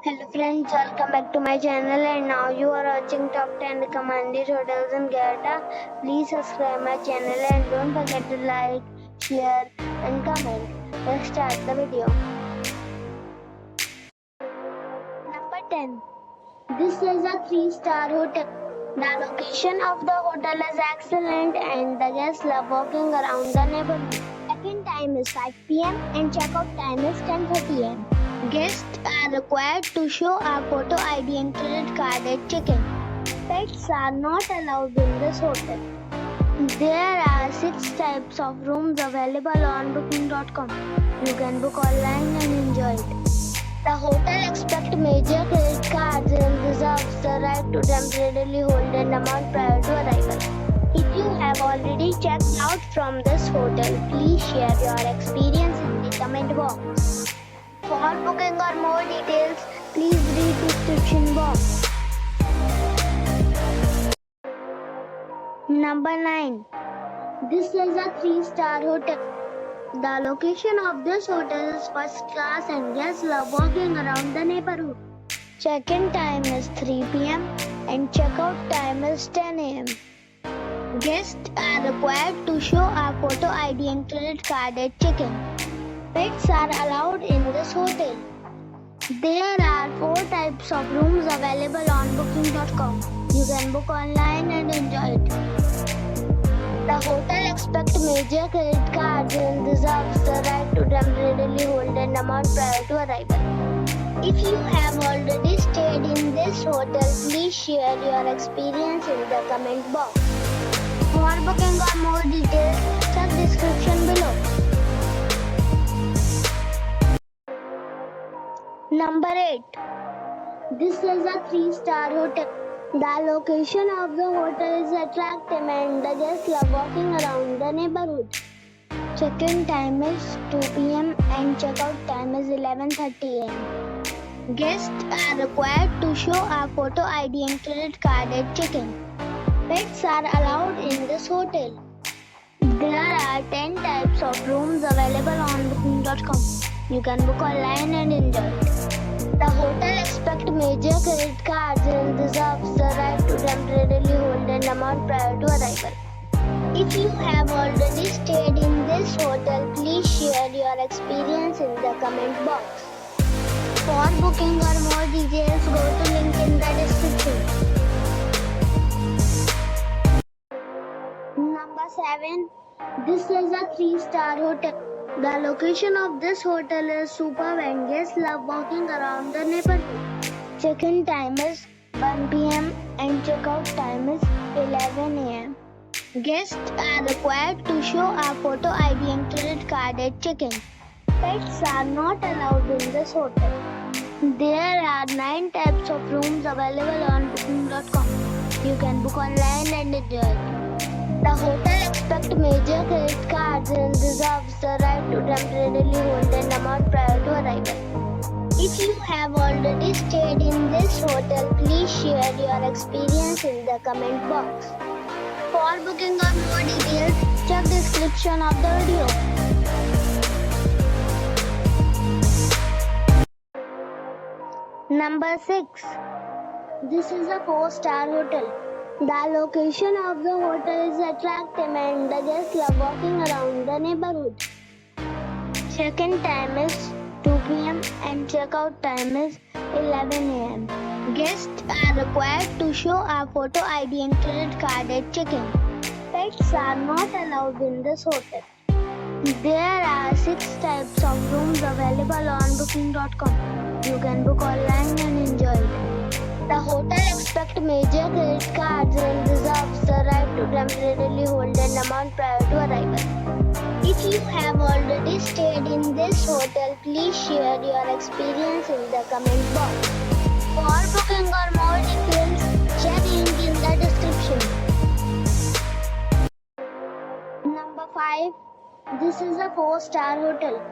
Hello friends, welcome back to my channel and now you are watching top 10 recommended hotels in Gaeta. Please subscribe my channel and don't forget to like, share and comment. Let's start the video. Number 10. This is a 3-star hotel. The location of the hotel is excellent and the guests love walking around the neighborhood. Check-in time is 5 p.m. and check-out time is 10:30 a.m. Guests are required to show a photo ID and credit card at check-in. Pets are not allowed in this hotel. There are 6 types of rooms available on booking.com. You can book online and enjoy it. The hotel accepts major credit cards and reserves the right to temporarily hold an amount prior to arrival. If you have already checked out from this hotel, please share your experience in the comment box. For booking or more details, please read description box. Number 9. This is a 3-star hotel. The location of this hotel is first class and guests love walking around the neighborhood. Check-in time is 3 p.m. and check-out time is 10 a.m. Guests are required to show a photo ID and credit card at check-in. Pets are allowed in this hotel. There are 4 types of rooms available on booking.com. You can book online and enjoy it. The hotel accepts major credit cards and reserves the right to temporarily hold an amount prior to arrival. If you have already stayed in this hotel, please share your experience in the comment box. For booking or more details, check description below. Number 8. This is a 3-star hotel. The location of the hotel is attractive and the guests love walking around the neighborhood. Check-in time is 2 p.m. and check-out time is 11:30 a.m. Guests are required to show a photo ID and credit card at check-in. Pets are allowed in this hotel. There are 10 types of rooms available on booking.com. You can book online and enjoy it. The hotel accepts major credit cards and reserves the right to temporarily hold an amount prior to arrival. If you have already stayed in this hotel, please share your experience in the comment box. For booking or more details, go to link in the description. Number 7. This is a 3-star hotel. The location of this hotel is superb and guests love walking around the neighborhood. Check-in time is 1 p.m. and check-out time is 11 a.m. Guests are required to show a photo ID and credit card at check-in. Pets are not allowed in this hotel. There are 9 types of rooms available on booking.com. You can book online and enjoy it. The hotel accepts major credit cards and reserves the right to temporarily hold an amount prior to arrival. If you have already stayed in this hotel, please share your experience in the comment box. For booking or more details, check the description of the video. Number 6. This is a 4-star hotel. The location of the hotel is attractive and the guests love walking around the neighborhood. Check-in time is 2 p.m. and check-out time is 11 a.m. Guests are required to show a photo ID and credit card at check-in. Pets are not allowed in this hotel. There are 6 types of rooms available on booking.com. You can book online and enjoy it. The hotel accepts major credit cards and reserves the right to temporarily hold an amount prior to arrival. If you have already stayed in this hotel, please share your experience in the comment box. For booking or more details, check link in the description. Number 5. This is a 4-star hotel.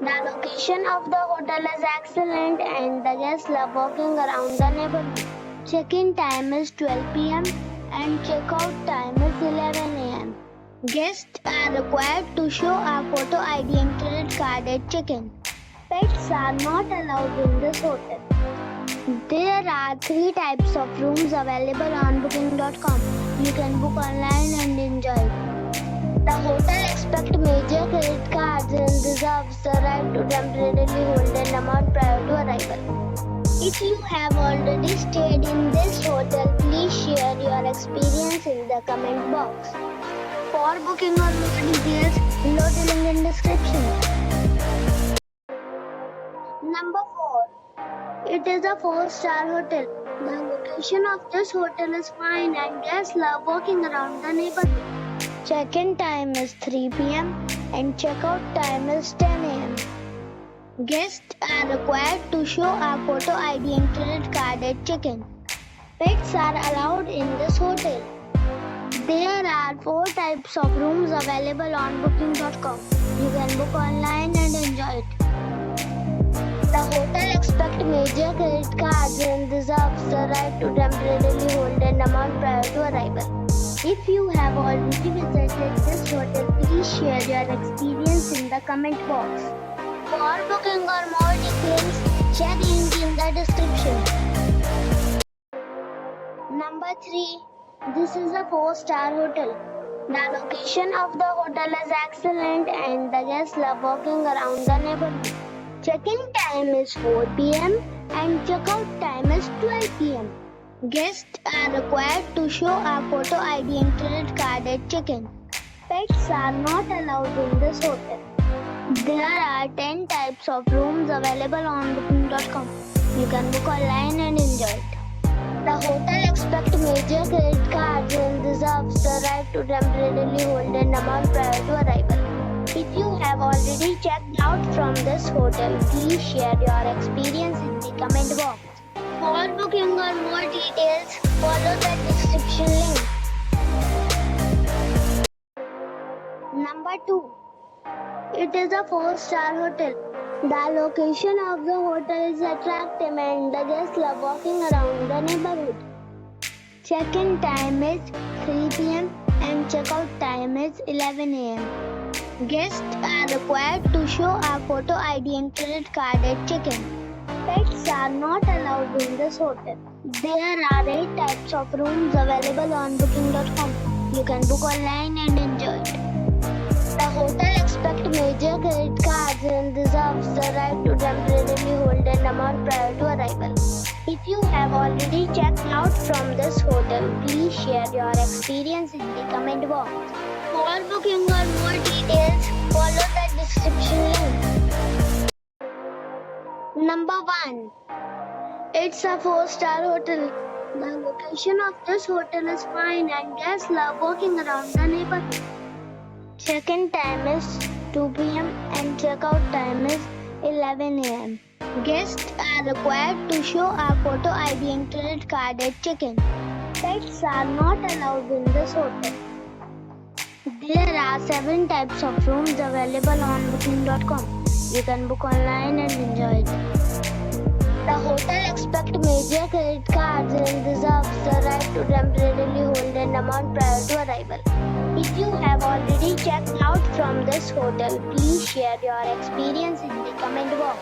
The location of the hotel is excellent and the guests love walking around the neighborhood. Check-in time is 12 p.m. and check-out time is 11 a.m. Guests are required to show a photo ID and credit card at check-in. Pets are not allowed in this hotel. There are 3 types of rooms available on booking.com. You can book online and enjoy it. The hotel expects major credit cards and reserves the right to temporarily hold an amount prior to arrival. If you have already stayed in this hotel, please share your experience in the comment box. For booking or more details, below the link in description. Number 4. It is a 4-star hotel. The location of this hotel is fine and guests love walking around the neighborhood. Check-in time is 3 p.m. and check-out time is 10 a.m. Guests are required to show a photo ID and credit card at check-in. Pets are allowed in this hotel. There are 4 types of rooms available on booking.com. You can book online and enjoy it. The hotel expects major credit cards and reserves the right to temporarily hold an amount prior to arrival. If you have already visited this hotel, please share your experience in the comment box. For booking or more details, check link in the description. Number 3. This is a 4-star hotel. The location of the hotel is excellent and the guests love walking around the neighborhood. Check-in time is 4 p.m. and check-out time is 12 p.m. Guests are required to show a photo ID and credit card at check-in. Pets are not allowed in this hotel. There are 10 types of rooms available on booking.com. You can book online and enjoy it. The hotel expects major credit cards and reserves the right to temporarily hold an amount prior to arrival. If you have already checked out from this hotel, please share your experience in the comment box. For booking or more details, follow the description link. Number 2. It is a 4-star hotel. The location of the hotel is attractive and the guests love walking around the neighborhood. Check-in time is 3 p.m. and check-out time is 11 a.m. Guests are required to show a photo ID and credit card at check-in. Pets are not allowed in this hotel. There are 8 types of rooms available on booking.com. You can book online and enjoy it. The hotel expects major credit cards and reserves the right to temporarily hold an amount prior to arrival. If you have already checked out from this hotel, please share your experience in the comment box. For booking or more details, follow the description link. Number 1. It's a 4-star hotel. The location of this hotel is fine and guests love walking around the neighborhood. Check-in time is 2 p.m. and check-out time is 11 a.m. Guests are required to show a photo ID and credit card at check-in. Pets are not allowed in this hotel. There are 7 types of rooms available on booking.com. You can book online and enjoy it. The hotel expects major credit cards and reserves the right to temporarily hold an amount prior to arrival. If you have already checked out from this hotel, please share your experience in the comment box.